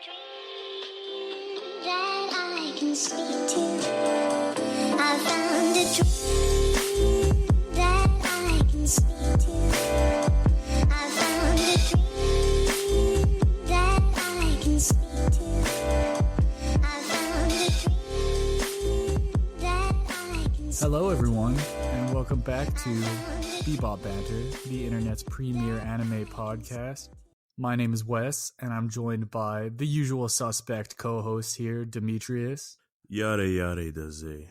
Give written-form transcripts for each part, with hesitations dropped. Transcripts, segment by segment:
dream that I can speak to. I found a dream that I can speak to. I found a dream that I can speak to. I found a dream that I can speak to. Hello everyone, and welcome back to Bebop Banter, the internet's premier anime podcast. My name is Wes, and I'm joined by the usual suspect co-host here, Demetrius. Yare yare daze.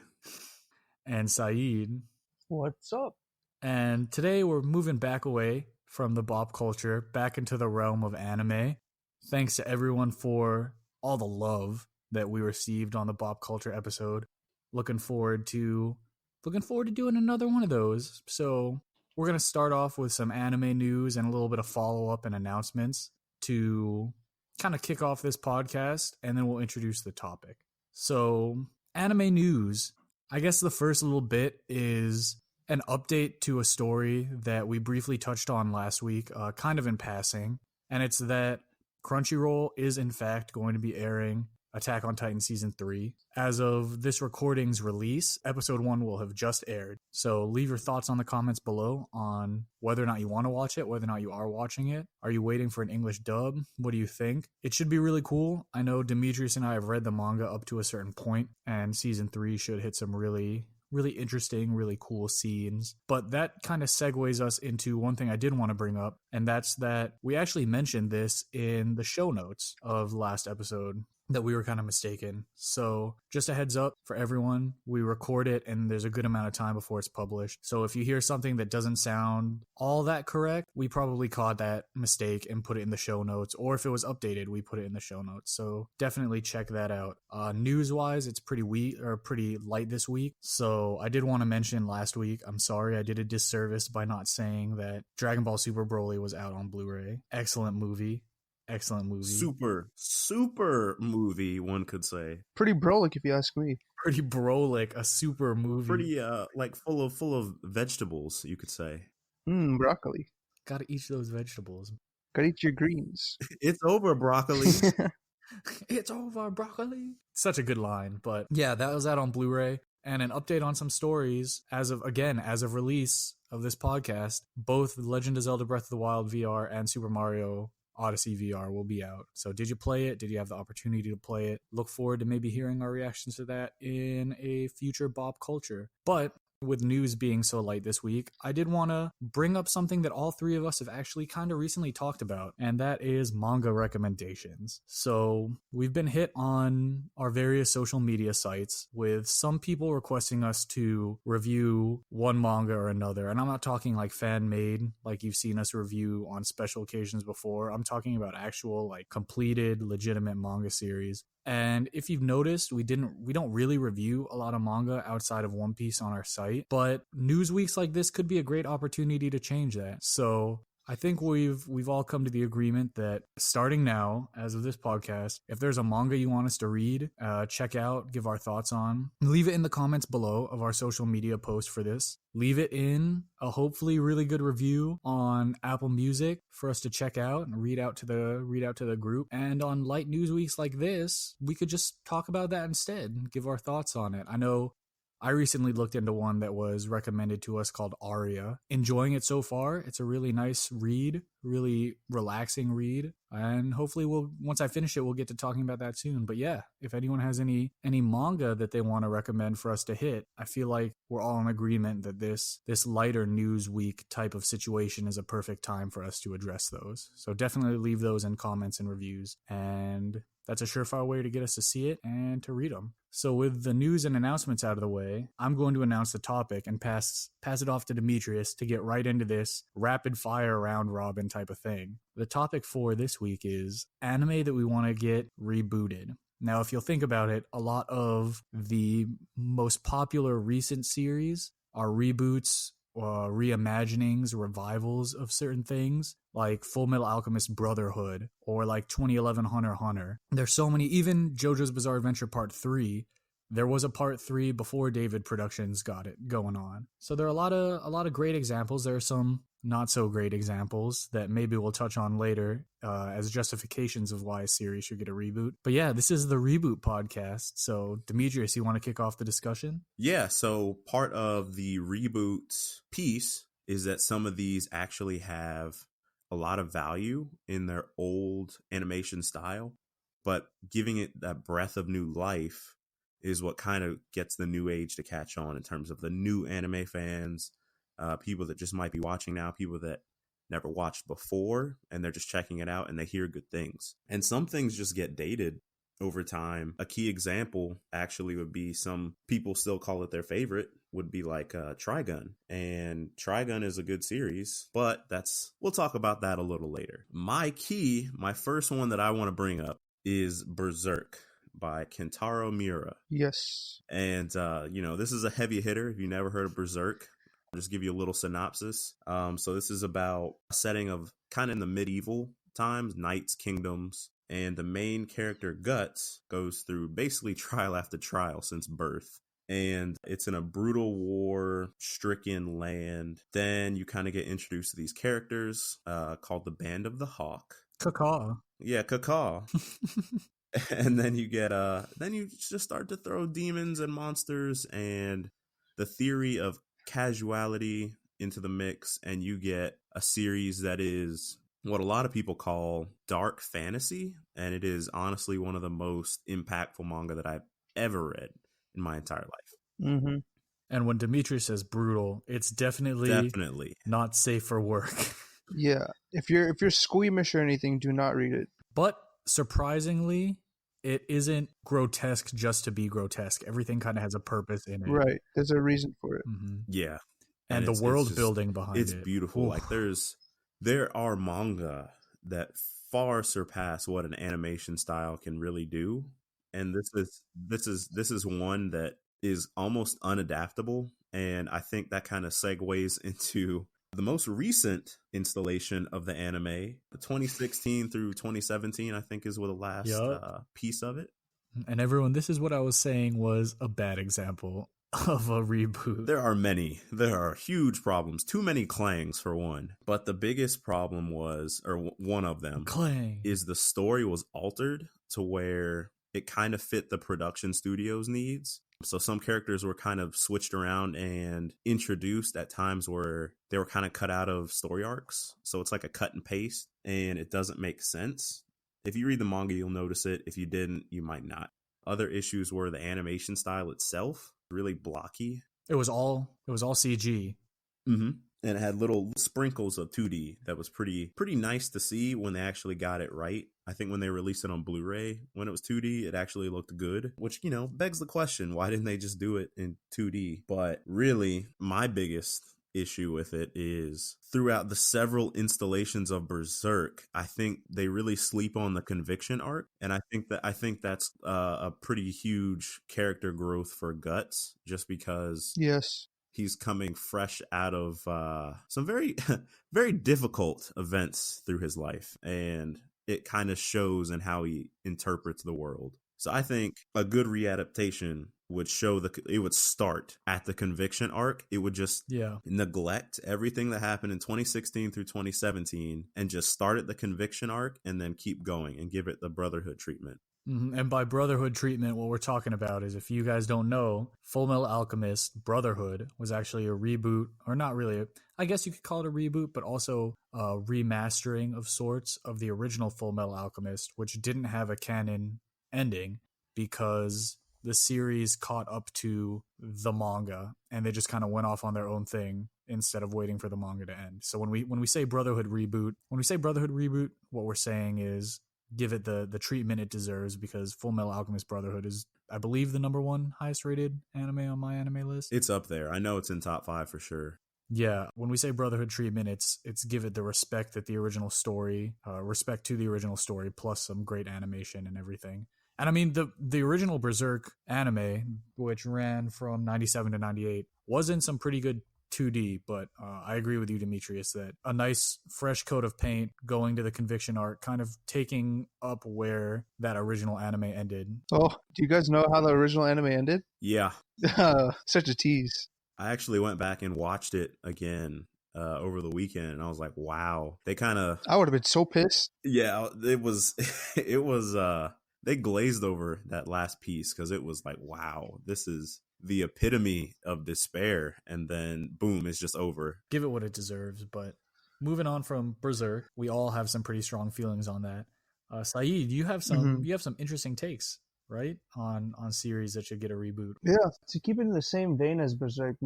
And Saeed. What's up? And today we're moving back away from the bop culture, back into the realm of anime. Thanks to everyone for all the love that we received on the bop culture episode. Looking forward to doing another one of those. So we're going to start off with some anime news and a little bit of follow-up and announcements to kind of kick off this podcast, and then we'll introduce the topic. So, anime news. I guess the first little bit is an update to a story that we briefly touched on last week, kind of in passing, and it's that Crunchyroll is in fact going to be airing Attack on Titan Season 3. As of this recording's release, Episode 1 will have just aired. So leave your thoughts on the comments below on whether or not you want to watch it, whether or not you are watching it. Are you waiting for an English dub? What do you think? It should be really cool. I know Demetrius and I have read the manga up to a certain point, and Season 3 should hit some really interesting, really cool scenes. But that kind of segues us into one thing I did want to bring up, and that's that we actually mentioned this in the show notes of last episode, that we were kind of mistaken. So just a heads up for everyone, we record it and there's a good amount of time before it's published. So if you hear something that doesn't sound all that correct, we probably caught that mistake and put it in the show notes. Or if it was updated, we put it in the show notes. So definitely check that out. News-wise, it's pretty light this week. So I did want to mention last week, I'm sorry, I did a disservice by not saying that Dragon Ball Super Broly was out on Blu-ray. Excellent movie. Super movie, one could say. Pretty brolic, if you ask me. Pretty brolic, a super movie. Pretty like full of vegetables, you could say. Broccoli. Gotta eat those vegetables. Gotta eat your greens. It's over, broccoli. It's over, broccoli. Such a good line. But yeah, that was out on Blu-ray. And an update on some stories as of release of this podcast. Both Legend of Zelda Breath of the Wild VR and Super Mario Odyssey VR will be out. So did you play it? Did you have the opportunity to play it? Look forward to maybe hearing our reactions to that in a future Bop Culture. But with news being so light this week, I did want to bring up something that all three of us have actually kind of recently talked about, and that is manga recommendations. So we've been hit on our various social media sites with some people requesting us to review one manga or another. And I'm not talking like fan-made, like you've seen us review on special occasions before. I'm talking about actual, like, completed, legitimate manga series. And if you've noticed, we don't really review a lot of manga outside of One Piece on our site, but news weeks like this could be a great opportunity to change that. So I think we've all come to the agreement that starting now, as of this podcast, if there's a manga you want us to read, check out, give our thoughts on, leave it in the comments below of our social media post for this. Leave it in a hopefully really good review on Apple Music for us to check out and read out to the group. And on light news weeks like this, we could just talk about that instead and give our thoughts on it. I know I recently looked into one that was recommended to us called Aria. Enjoying it so far. It's a really nice read, really relaxing read. And hopefully once I finish it, we'll get to talking about that soon. But yeah, if anyone has any manga that they want to recommend for us to hit, I feel like we're all in agreement that this lighter news week type of situation is a perfect time for us to address those. So definitely leave those in comments and reviews. And that's a surefire way to get us to see it and to read them. So with the news and announcements out of the way, I'm going to announce the topic and pass it off to Demetrius to get right into this rapid fire round robin type of thing. The topic for this week is anime that we want to get rebooted. Now, if you'll think about it, a lot of the most popular recent series are reboots, reimaginings, revivals of certain things, like Full Metal Alchemist Brotherhood, or like 2011 Hunter x Hunter. There's so many, even JoJo's Bizarre Adventure Part 3 there was a part 3 before David Productions got it going on. So there are a lot of great examples. There are some not so great examples that maybe we'll touch on later as justifications of why a series should get a reboot. But yeah, this is the Reboot podcast. So Demetrius, you want to kick off the discussion? Yeah, so part of the reboot piece is that some of these actually have a lot of value in their old animation style, but giving it that breath of new life is what kind of gets the new age to catch on in terms of the new anime fans, people that just might be watching now, people that never watched before, and they're just checking it out and they hear good things. And some things just get dated over time. A key example actually would be, some people still call it their favorite, would be like Trigun. And Trigun is a good series, but we'll talk about that a little later. My first one that I want to bring up is Berserk by Kentaro Miura. Yes. And, this is a heavy hitter. If you never heard of Berserk, I'll just give you a little synopsis. So this is about a setting of kind of in the medieval times, knights, kingdoms, and the main character, Guts, goes through basically trial after trial since birth. And it's in a brutal war-stricken land. Then you kind of get introduced to these characters called the Band of the Hawk. Caw. Yeah, Caw. And then you get then you just start to throw demons and monsters and the theory of casuality into the mix, and you get a series that is what a lot of people call dark fantasy, and it is honestly one of the most impactful manga that I've ever read in my entire life. Mm-hmm. And when Demetrius says brutal, it's definitely not safe for work. Yeah. If you're squeamish or anything, do not read it. But surprisingly, it isn't grotesque just to be grotesque. Everything kind of has a purpose in it. Right. There's a reason for it. Mm-hmm. Yeah. And the world building behind it. It's beautiful. Oof. Like there are manga that far surpass what an animation style can really do. And this is one that is almost unadaptable. And I think that kind of segues into the most recent installation of the anime, 2016 through 2017, I think is what the last piece of it. And everyone, this is what I was saying was a bad example of a reboot. There are many. There are huge problems. Too many clangs, for one. But the biggest problem was, or one of them, Clang. is the story was altered to where it kind of fit the production studio's needs. So some characters were kind of switched around and introduced at times where they were kind of cut out of story arcs. So it's like a cut and paste, and it doesn't make sense. If you read the manga, you'll notice it. If you didn't, you might not. Other issues were the animation style itself, really blocky. It was all CG. Mm-hmm. And it had little sprinkles of 2D that was pretty nice to see when they actually got it right. I think when they released it on Blu-ray, when it was 2D, it actually looked good, which, begs the question, why didn't they just do it in 2D? But really, my biggest issue with it is throughout the several installations of Berserk, I think they really sleep on the conviction arc. And I think that's a pretty huge character growth for Guts, just because Yes. he's coming fresh out of some very, very difficult events through his life. And it kind of shows in how he interprets the world. So I think a good readaptation would it would start at the conviction arc. It would just neglect everything that happened in 2016 through 2017 and just start at the conviction arc and then keep going and give it the brotherhood treatment. Mm-hmm. And by brotherhood treatment, what we're talking about is, if you guys don't know, Full Metal Alchemist Brotherhood was actually a reboot, or not really, I guess you could call it a reboot, but also a remastering of sorts of the original Full Metal Alchemist, which didn't have a canon ending because the series caught up to the manga and they just kind of went off on their own thing instead of waiting for the manga to end. So when we say Brotherhood reboot, what we're saying is give it the treatment it deserves, because Full Metal Alchemist Brotherhood is, I believe, the number 1 highest rated anime on my anime list. It's up there. I know it's in top 5 for sure. Yeah, when we say Brotherhood treatment, it's give it the respect that the original story, respect to the original story, plus some great animation and everything. And I mean, the original Berserk anime, which ran from 97 to 98, was in some pretty good 2D, but I agree with you, Demetrius, that a nice fresh coat of paint going to the Conviction arc, kind of taking up where that original anime ended. Oh, do you guys know how the original anime ended? Yeah, Such a tease. I actually went back and watched it again over the weekend, and I was like, wow. They kind of, I would have been so pissed. yeah, it was, it was, they glazed over that last piece because it was like, wow, this is the epitome of despair. And then boom, it's just over. Give it what it deserves. But moving on from Berserk, we all have some pretty strong feelings on that. Saeed, you have some interesting takes, right, on series that should get a reboot. Yeah, to keep it in the same vein as Berserk,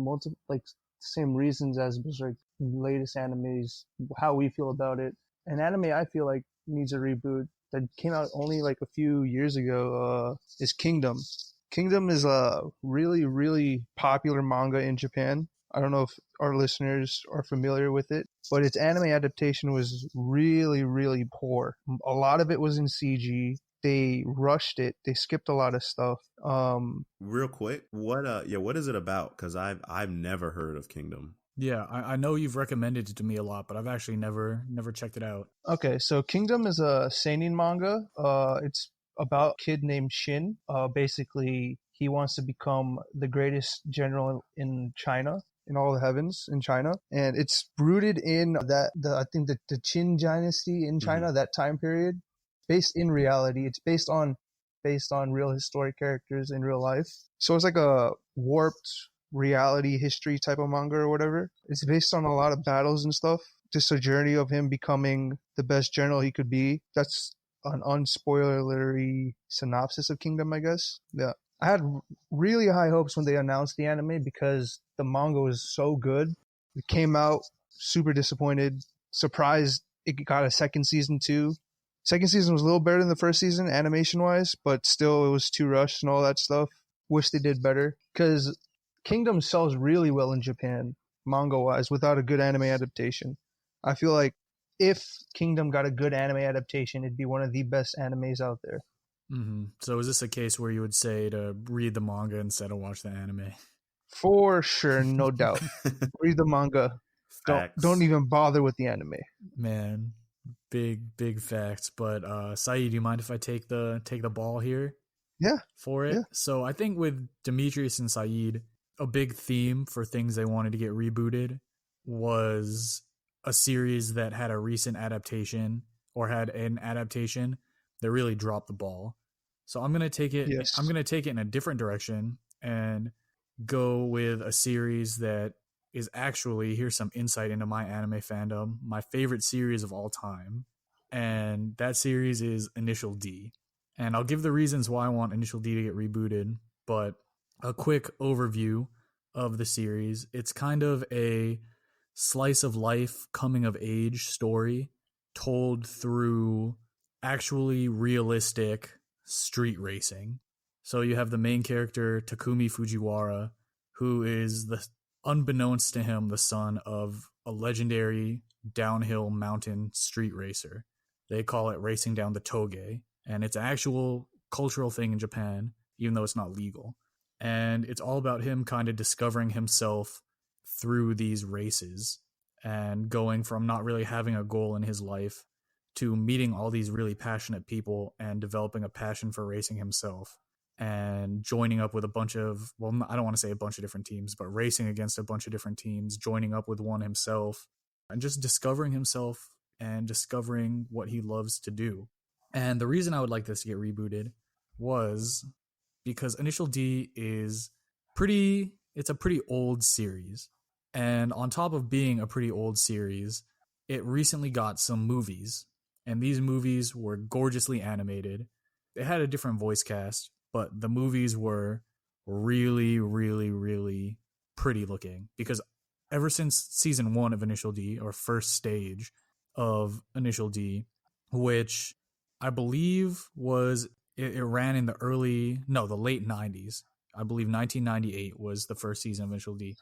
same reasons as Berserk, latest animes, how we feel about it. An anime I feel like needs a reboot that came out only like a few years ago is Kingdom. Kingdom is a really, really popular manga in Japan. I don't know if our listeners are familiar with it, but its anime adaptation was really, really poor. A lot of it was in CG. They rushed it. They skipped a lot of stuff. Real quick, what is it about? Because I've never heard of Kingdom. Yeah, I know you've recommended it to me a lot, but I've actually never checked it out. Okay, so Kingdom is a seinen manga. It's about a kid named Shin. Basically, he wants to become the greatest general in China, in all the heavens in China, and it's rooted in I think the Qin dynasty in China, that time period, based in reality. It's based on real historic characters in real life. So it's like a warped reality history type of manga or whatever. It's based on a lot of battles and stuff. Just a journey of him becoming the best general he could be. That's an unspoilery synopsis of Kingdom, I guess. Yeah. I had really high hopes when they announced the anime because the manga was so good. It came out super disappointed, surprised it got a second season too. Second season was a little better than the first season animation wise, but still it was too rushed and all that stuff. Wish they did better because Kingdom sells really well in Japan, manga wise, without a good anime adaptation. I feel like if Kingdom got a good anime adaptation, it'd be one of the best animes out there. Mm-hmm. So is this a case where you would say to read the manga instead of watch the anime? For sure, no doubt. Read the manga. Don't even bother with the anime. Man, big facts. But Saeed, do you mind if I take the ball here? Yeah. For it? Yeah. So I think with Demetrius and Saeed, a big theme for things they wanted to get rebooted was a series that had a recent adaptation or had an adaptation that really dropped the ball. So I'm going to take it I'm going to take it in a different direction and go with a series that is actually, here's some insight into my anime fandom, my favorite series of all time. And that series is Initial D. And I'll give the reasons why I want Initial D to get rebooted, but a quick overview of the series. It's kind of a slice of life coming of age story told through actually realistic street racing. So you have the main character, Takumi Fujiwara, who is unbeknownst to him, the son of a legendary downhill mountain street racer. They call it racing down the toge, and it's an actual cultural thing in Japan, even though it's not legal. And it's all about him kind of discovering himself through these races and going from not really having a goal in his life to meeting all these really passionate people and developing a passion for racing himself and joining up with a bunch of, well, I don't want to say a bunch of different teams, but racing against a bunch of different teams, joining up with one himself, and just discovering himself and discovering what he loves to do. And the reason I would like this to get rebooted was because Initial D is it's a pretty old series. And on top of being a pretty old series, it recently got some movies. And these movies were gorgeously animated. They had a different voice cast, but the movies were really, really, really pretty looking. Because ever since season 1 of Initial D, or first stage of Initial D, which I believe it ran in the late 90s. I believe 1998 was the first season of Initial D.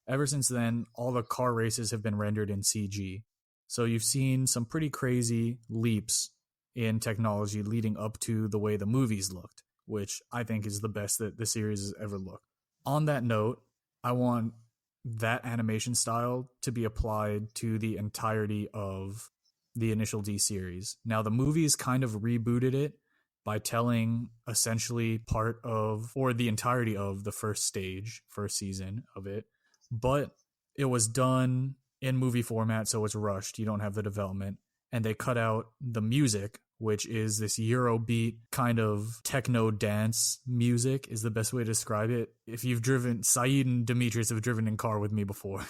Ever since then, all the car races have been rendered in CG. So you've seen some pretty crazy leaps in technology leading up to the way the movies looked, which I think is the best that the series has ever looked. On that note, I want that animation style to be applied to the entirety of the initial D series. Now, the movies kind of rebooted it by telling essentially part of, or the entirety of, the first season of it, but it was done in movie format, so it's rushed. You don't have the development. And they cut out the music, which is this Eurobeat kind of techno dance music, is the best way to describe it. If you've driven, Saeed and Demetrius have driven in car with me before.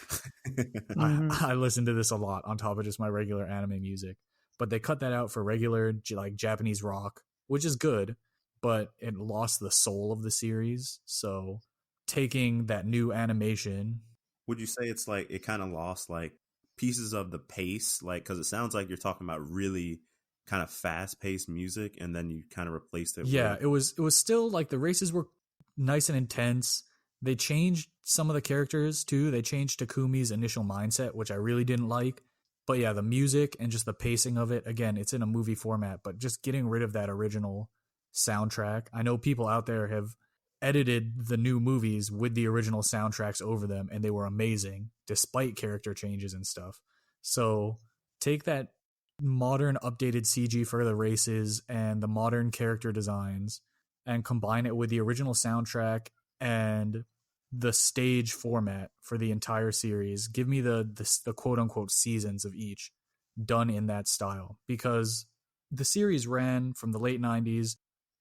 I listen to this a lot on top of just my regular anime music. But they cut that out for regular like Japanese rock, which is good, but it lost the soul of the series. So taking that new animation. Would you say it's like it kind of lost like pieces of the pace? Like, because it sounds like you're talking about really kind of fast paced music, and then you kind of replaced it. Yeah, with... it was still like the races were nice and intense. They changed some of the characters too. They changed Takumi's initial mindset, which I really didn't like. But yeah, the music and just the pacing of it, again, it's in a movie format, but just getting rid of that original soundtrack. I know people out there have edited the new movies with the original soundtracks over them, and they were amazing despite character changes and stuff. So take that modern updated CG for the races and the modern character designs and combine it with the original soundtrack and the stage format for the entire series. Give me the quote unquote seasons of each done in that style, because the series ran from the late 90s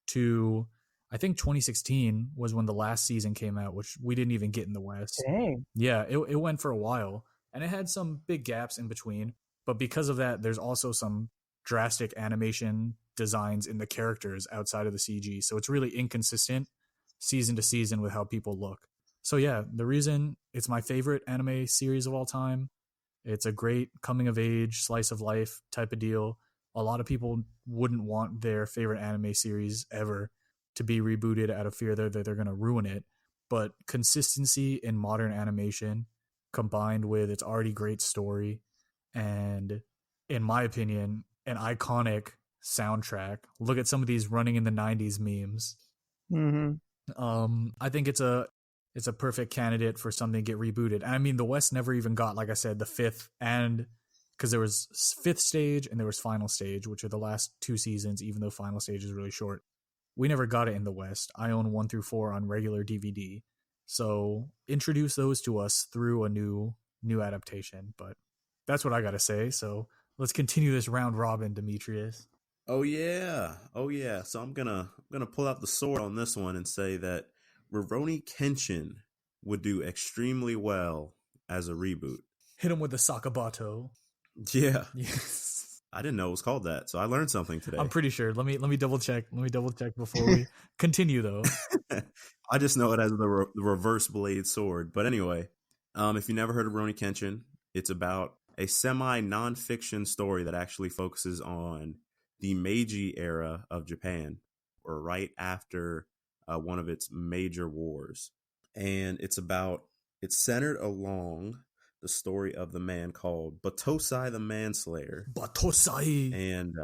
to I think 2016 was when the last season came out, which we didn't even get in the West. Dang. Yeah, it went for a while, and it had some big gaps in between. But because of that, there's also some drastic animation designs in the characters outside of the CG. So it's really inconsistent season to season with how people look. So yeah, the reason it's my favorite anime series of all time, it's a great coming of age, slice of life type of deal. A lot of people wouldn't want their favorite anime series ever to be rebooted out of fear that they're going to ruin it. But consistency in modern animation combined with its already great story and, in my opinion, an iconic soundtrack. Look at some of these running in the 90s memes. I think it's a perfect candidate for something to get rebooted. And I mean, the West never even got, like I said, the fifth, and because there was fifth stage and there was final stage, which are the last two seasons, even though final stage is really short. We never got it in the West. I own 1 through 4 on regular DVD. So introduce those to us through a new adaptation. But that's what I got to say. So let's continue this round robin, Demetrius. Oh yeah. So I'm gonna pull out the sword on this one and say that Rurouni Kenshin would do extremely well as a reboot. Hit him with the Sakabato. Yeah. Yes. I didn't know it was called that, so I learned something today. I'm pretty sure. Let me double check. Let me double check before we continue, though. I just know it as the reverse blade sword. But anyway, if you never heard of Rurouni Kenshin, it's about a semi nonfiction story that actually focuses on the Meiji era of Japan, or right after one of its major wars. And it's centered along the story of the man called Batosai the Manslayer. Batosai! And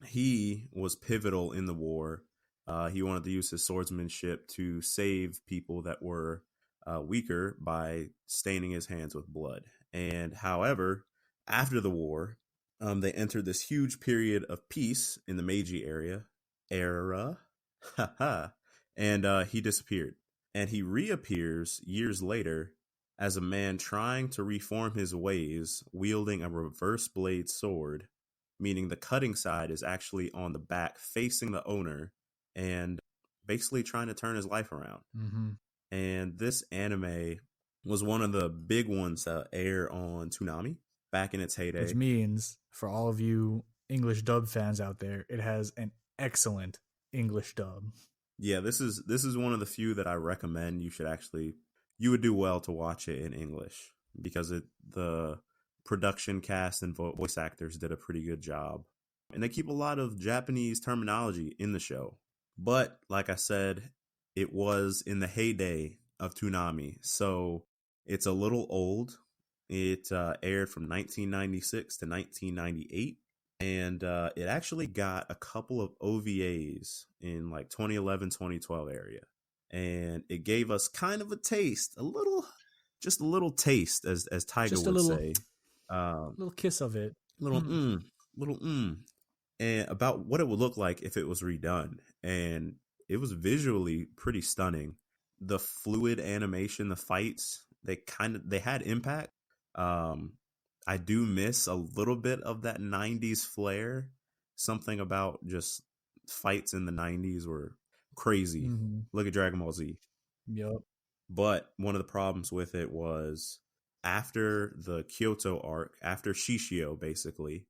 he was pivotal in the war. He wanted to use his swordsmanship to save people that were weaker by staining his hands with blood. And however, after the war, they entered this huge period of peace in the Meiji era. And he disappeared. And he reappears years later as a man trying to reform his ways, wielding a reverse blade sword, meaning the cutting side is actually on the back facing the owner, and basically trying to turn his life around. Mm-hmm. And this anime was one of the big ones to air on Toonami back in its heyday. Which means, for all of you English dub fans out there, it has an excellent English dub. Yeah, this is one of the few that I recommend. You would do well to watch it in English, because the production cast and voice actors did a pretty good job. And they keep a lot of Japanese terminology in the show. But like I said, it was in the heyday of Toonami, so it's a little old. It aired from 1996 to 1998, and it actually got a couple of OVAs in like 2011, 2012 area. And it gave us kind of a taste, a little just a little taste, as Tiger Just a would little- say. Little kiss of it. Little and about what it would look like if it was redone. And it was visually pretty stunning. The fluid animation, the fights, they had impact. I do miss a little bit of that 90s flair. Something about just fights in the 90s were crazy. Look at Dragon Ball Z. Yep. But one of the problems with it was after the Kyoto arc, after Shishio, basically,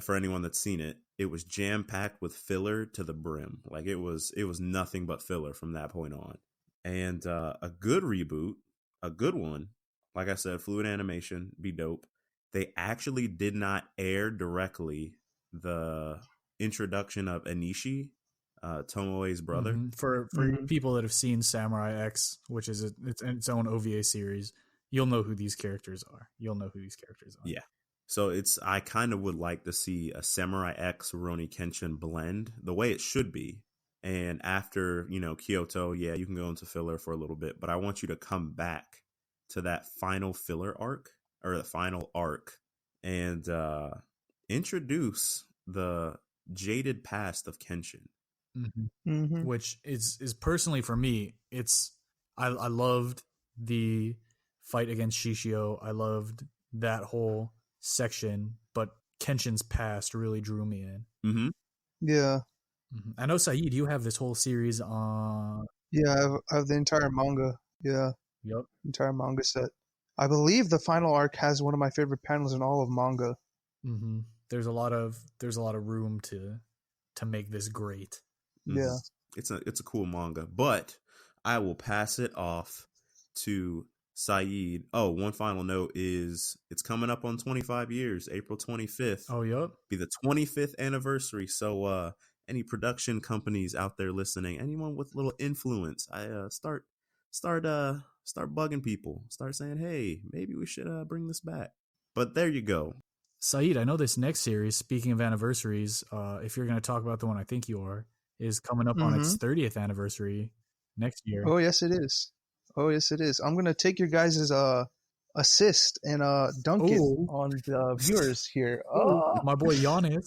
for anyone that's seen it, it was jam packed with filler to the brim. Like it was nothing but filler from that point on. And a good reboot, a good one, like I said, fluid animation, be dope. They actually did not air directly the introduction of Anishi, Tomoe's brother. For people that have seen Samurai X, which is its own OVA series, you'll know who these characters are. Yeah. So I kind of would like to see a Samurai X Rurouni Kenshin blend the way it should be. And after, Kyoto, yeah, you can go into filler for a little bit, but I want you to come back to that final filler arc, or the final arc, and introduce the jaded past of Kenshin. Which is personally for me, I loved the fight against Shishio. I loved that whole section, but Kenshin's past really drew me in. Yeah. I know, Saeed, you have this whole series on. Yeah, I have the entire manga. Yeah. Yep. Entire manga set. I believe the final arc has one of my favorite panels in all of manga. There's a lot of room to make this great. Yeah. It's a cool manga, but I will pass it off to Saeed. Oh, one final note is it's coming up on 25 years, April 25th. Oh, yep. Be the 25th anniversary. So any production companies out there listening, anyone with little influence, start bugging people. Start saying, hey, maybe we should bring this back. But there you go. Saeed, I know this next series, speaking of anniversaries, if you're going to talk about the one I think you are, is coming up on its 30th anniversary next year. Oh, yes, it is. I'm going to take your guys' assist and dunk it on the viewers here. My boy Giannis.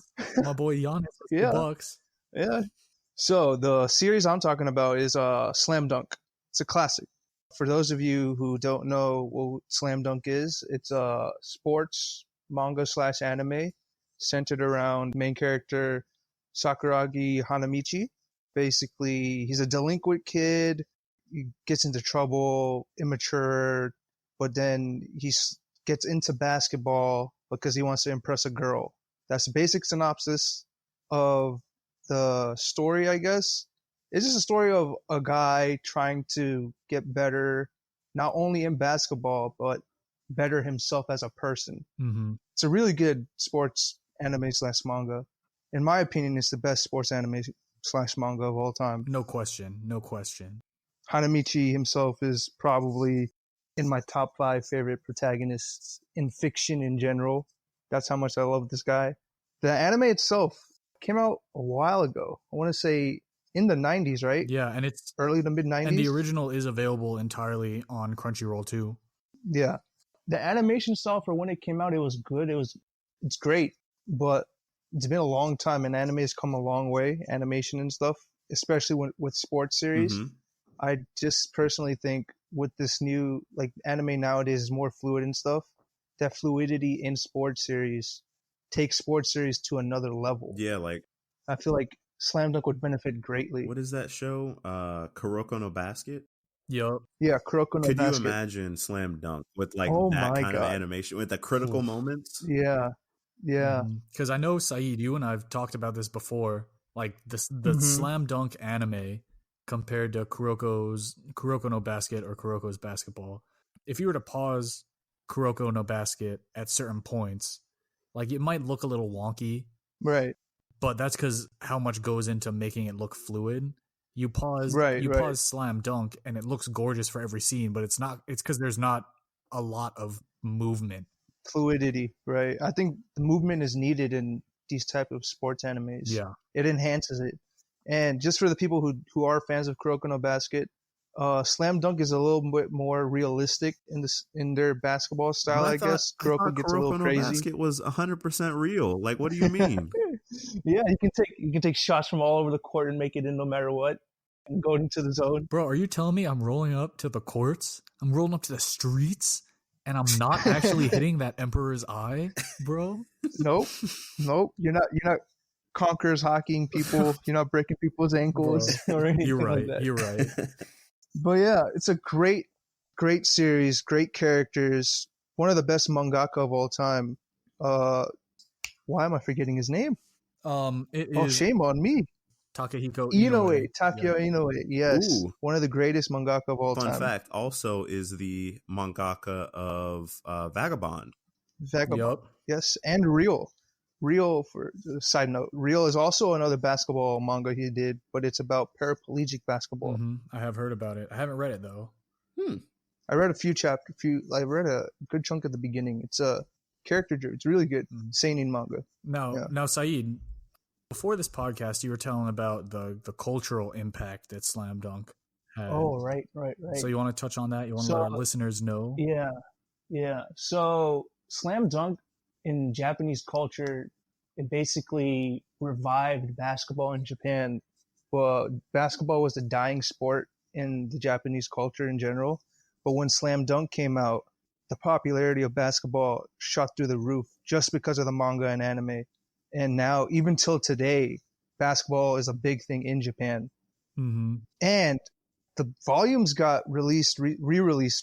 Yeah. The Bucks. Yeah. So the series I'm talking about is Slam Dunk. It's a classic. For those of you who don't know what Slam Dunk is, it's a sports manga / anime centered around main character Sakuragi Hanamichi. Basically, he's a delinquent kid. He gets into trouble, immature, but then he gets into basketball because he wants to impress a girl. That's the basic synopsis of the story, I guess. It's just a story of a guy trying to get better, not only in basketball, but better himself as a person. It's a really good sports anime / manga. In my opinion, it's the best sports anime / manga of all time. No question. Hanamichi himself is probably in my top 5 favorite protagonists in fiction in general. That's how much I love this guy. The anime itself came out a while ago. I want to say in the 90s, right? Yeah, and it's early to mid 90s. And the original is available entirely on Crunchyroll too. Yeah. The animation style for when it came out, it was good. It's great, but it's been a long time, and anime has come a long way, animation and stuff, especially with sports series. I just personally think with this new, anime nowadays is more fluid and stuff. That fluidity in sports series takes sports series to another level. Yeah, I feel like Slam Dunk would benefit greatly. What is that show? Kuroko no Basket? Yep. Yeah, Kuroko no Could Basket. you imagine Slam Dunk with that kind of animation, with the critical moments? Yeah. Yeah. Because I know, Saeed, you and I have talked about this before. Like the Slam Dunk anime compared to Kuroko no Basket or Kuroko's Basketball. If you were to pause Kuroko no Basket at certain points, it might look a little wonky. Right. But that's because how much goes into making it look fluid. You pause Slam Dunk and it looks gorgeous for every scene, but it's because there's not a lot of movement. Fluidity, right? I think the movement is needed in these type of sports animes. Yeah. It enhances it. And just for the people who are fans of Kuroko no Basket, Slam Dunk is a little bit more realistic in their basketball style, But I guess. I thought Kuroko gets a little Kuroko no crazy. Basket was 100% real. Like, what do you mean? Yeah, you can take shots from all over the court and make it in no matter what, and go into the zone. Bro, are you telling me I'm rolling up to the courts? I'm rolling up to the streets and I'm not actually hitting that Emperor's Eye, bro? Nope. You're not conquerors hockeying people. You're not breaking people's ankles or anything You're right. like that. You're right. But yeah, it's a great series, great characters, one of the best mangaka of all time. Why am I forgetting his name? It Oh, is shame on me. Takehiko Inoue, Takeo Inoue. Yes, Ooh. one of the greatest mangaka of all Fun time. fact also is the mangaka of Vagabond. Vagabond. Yup. Yes, and Real. Real, for side note, Real is also another basketball manga he did, but it's about paraplegic basketball. I have heard about it. I haven't read it though. I read a few chapters. I read a good chunk at the beginning. It's a character driven. It's really good. Seinen manga. Now, Saeed, before this podcast, you were telling about the cultural impact that Slam Dunk had. Oh, right. So you want to touch on that? You want to let our listeners know? Yeah. So Slam Dunk in Japanese culture, it basically revived basketball in Japan. Well, basketball was a dying sport in the Japanese culture in general. But when Slam Dunk came out, the popularity of basketball shot through the roof just because of the manga and anime. And now, even till today, basketball is a big thing in Japan. And the volumes got re-released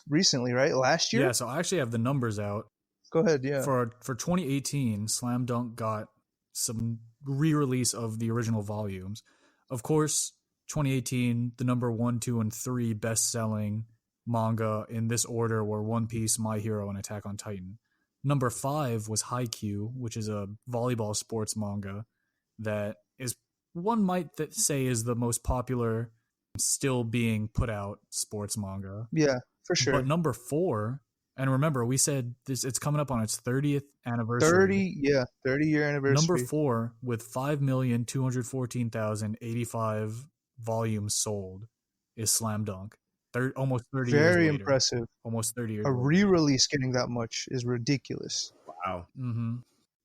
recently, right? Last year? Yeah, so I actually have the numbers out. Go ahead, yeah. For 2018, Slam Dunk got some re-release of the original volumes. Of course, 2018, the number 1, 2, and 3 best-selling manga in this order were One Piece, My Hero, and Attack on Titan. Number 5 was Haikyuu, which is a volleyball sports manga that is, one might say, is the most popular still being put out sports manga. Yeah, for sure. But number 4, and remember, we said this, it's coming up on its 30th anniversary. 30-year anniversary. Number 4 with 5,214,085 volumes sold is Slam Dunk. Almost 30 years later. Very impressive. Almost 30 years A later. re-release getting that much is ridiculous. Wow.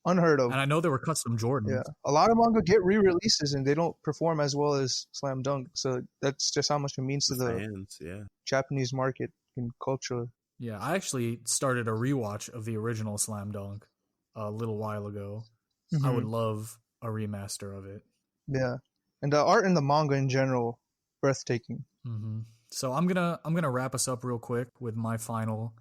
Unheard of. And I know there were custom Jordans. Yeah. A lot of manga get re-releases and they don't perform as well as Slam Dunk. So that's just how much it means to the fans, Japanese market and culture. Yeah, I actually started a rewatch of the original Slam Dunk a little while ago. I would love a remaster of it. Yeah. And the art in the manga in general, breathtaking. So I'm gonna wrap us up real quick with my final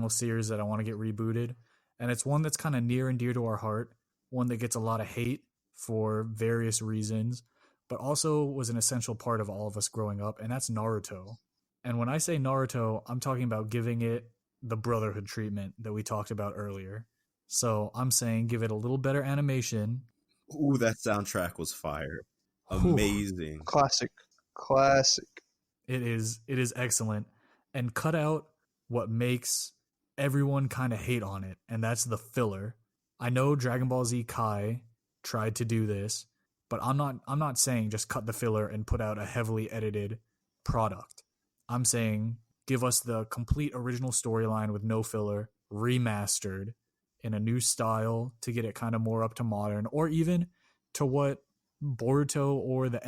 series that I want to get rebooted, and it's one that's kind of near and dear to our heart, one that gets a lot of hate for various reasons, but also was an essential part of all of us growing up, and that's Naruto. And when I say Naruto, I'm talking about giving it the brotherhood treatment that we talked about earlier. So I'm saying give it a little better animation. Ooh, that soundtrack was fire. Amazing. Classic. It is excellent, and cut out what makes everyone kind of hate on it, and that's the filler. I know Dragon Ball Z Kai tried to do this, but I'm not saying just cut the filler and put out a heavily edited product. I'm saying give us the complete original storyline with no filler, remastered in a new style to get it kind of more up to modern, or even to what Boruto or the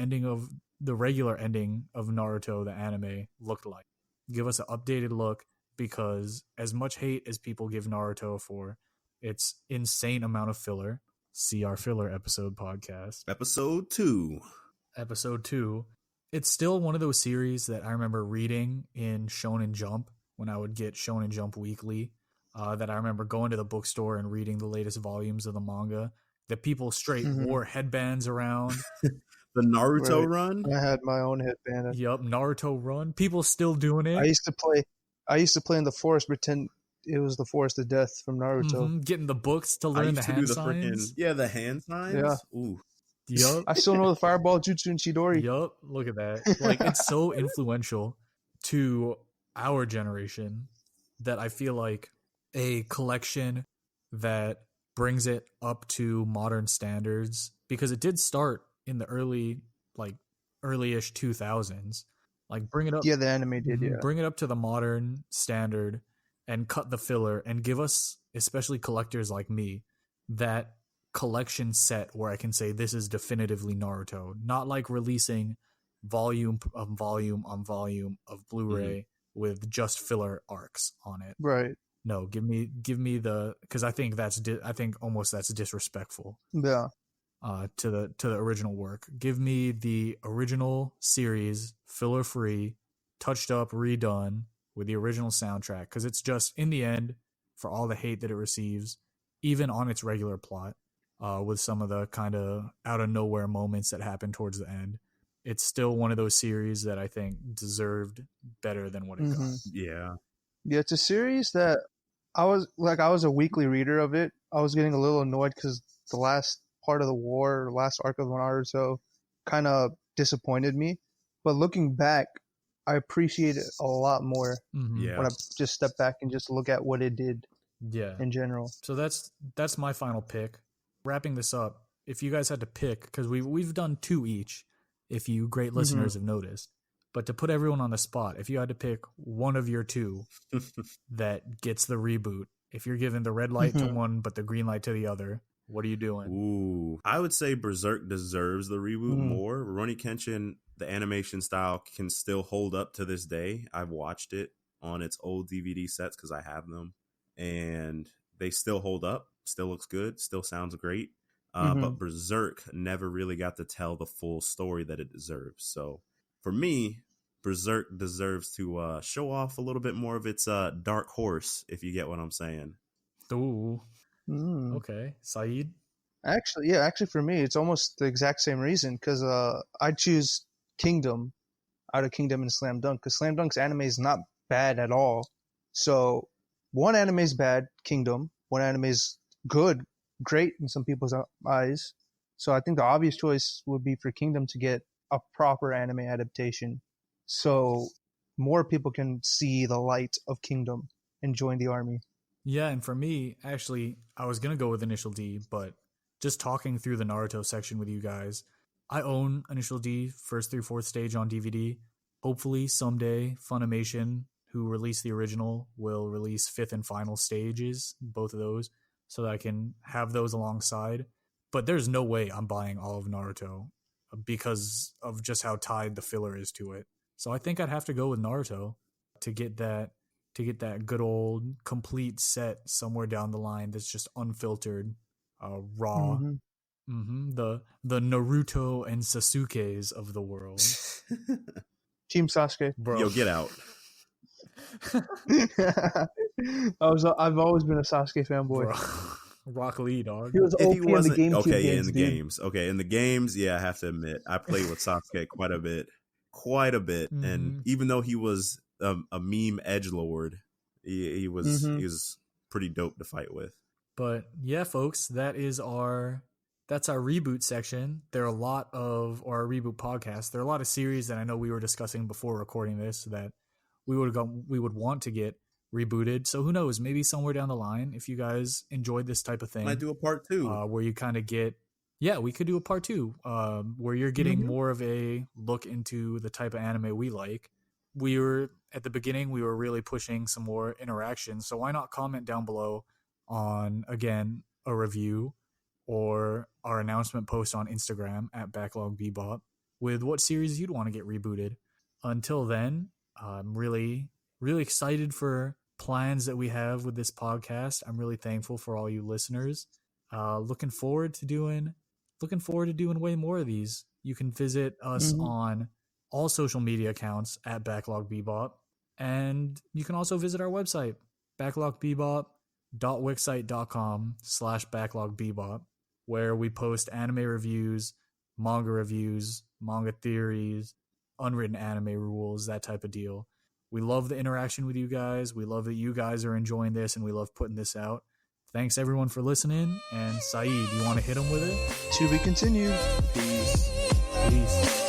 regular ending of Naruto, the anime, looked like. Give us an updated look, because as much hate as people give Naruto for its insane amount of filler, see our filler episode podcast. Episode 2. It's still one of those series that I remember reading in Shonen Jump when I would get Shonen Jump weekly, that I remember going to the bookstore and reading the latest volumes of the manga, that people straight wore headbands around. The Naruto run? I had my own headband. Yup, Naruto run. People still doing it. I used to play in the forest, pretend it was the forest of death from Naruto. Getting the books to learn the hand signs. The hand signs? Yeah. Ooh. Yup. I still know the fireball, jutsu, and chidori. Yup. Look at that. Like, it's so influential to our generation that I feel like a collection that brings it up to modern standards, because it did start in the early-ish 2000s, Like bring it up. Yeah, the anime did. Yeah. Bring it up to the modern standard and cut the filler and give us, especially collectors like me, that collection set where I can say this is definitively Naruto. Not like releasing volume on volume on volume of Blu-ray with just filler arcs on it. Right. No, give me the, because I think that's almost that's disrespectful. Yeah. To the original work. Give me the original series, filler free, touched up, redone with the original soundtrack, because it's just, in the end, for all the hate that it receives, even on its regular plot, with some of the kind of out of nowhere moments that happen towards the end, it's still one of those series that I think deserved better than what it got. Yeah. Yeah, it's a series that I was a weekly reader of it. I was getting a little annoyed because the last part of the war, last arc of Naruto, kind of disappointed me. But looking back, I appreciate it a lot more Yeah. when I just step back and just look at what it did. Yeah. In general. So that's my final pick. Wrapping this up, if you guys had to pick, because we've done 2 each, if you great listeners have noticed, but to put everyone on the spot, if you had to pick one of your 2 that gets the reboot, if you're giving the red light to one but the green light to the other, what are you doing? Ooh, I would say Berserk deserves the reboot more. Rurouni Kenshin, the animation style can still hold up to this day. I've watched it on its old DVD sets because I have them, and they still hold up. Still looks good. Still sounds great. But Berserk never really got to tell the full story that it deserves. So for me, Berserk deserves to show off a little bit more of its dark horse, if you get what I'm saying. Ooh. Okay. Saeed? Actually for me, it's almost the exact same reason, because I choose Kingdom out of Kingdom and Slam Dunk, because Slam Dunk's anime is not bad at all. So one anime is bad, Kingdom. One anime is good, great in some people's eyes. So I think the obvious choice would be for Kingdom to get a proper anime adaptation, so more people can see the light of Kingdom and join the army. Yeah, and for me, actually, I was going to go with Initial D, but just talking through the Naruto section with you guys, I own Initial D, first through 4th stage on DVD. Hopefully, someday, Funimation, who released the original, will release 5th and final stages, both of those, so that I can have those alongside. But there's no way I'm buying all of Naruto because of just how tied the filler is to it. So I think I'd have to go with Naruto to get that good old complete set somewhere down the line that's just unfiltered, raw. The Naruto and Sasuke's of the world. Team Sasuke. Bro. Yo, get out. I've always been a Sasuke fanboy. Bro. Rock Lee, dog. He was OP in the GameCube okay, games, in the dude. games. Okay, in the games, yeah, I have to admit, I played with Sasuke quite a bit. And even though he was a meme edgelord, he was pretty dope to fight with. But yeah, folks, that's our reboot section. There are a lot of, or our reboot podcast. There are a lot of series that I know we were discussing before recording this that we would want to get rebooted. So who knows? Maybe somewhere down the line, if you guys enjoyed this type of thing, Might do a part 2 where you kind of get. Yeah, we could do a part 2 where you're getting more of a look into the type of anime we like. At the beginning, we were really pushing some more interaction. So why not comment down below on, again, a review or our announcement post on Instagram at backlogbebop with what series you'd want to get rebooted. Until then, I'm really, really excited for plans that we have with this podcast. I'm really thankful for all you listeners. Looking forward to doing way more of these. You can visit us on all social media accounts at backlogbebop, and you can also visit our website, backlogbebop.wixsite.com/backlogbebop, where we post anime reviews, manga theories, unwritten anime rules, that type of deal. We love the interaction with you guys. We love that you guys are enjoying this, and we love putting this out. Thanks everyone for listening. And Saeed, you want to hit them with it? To be continued. Peace. Peace.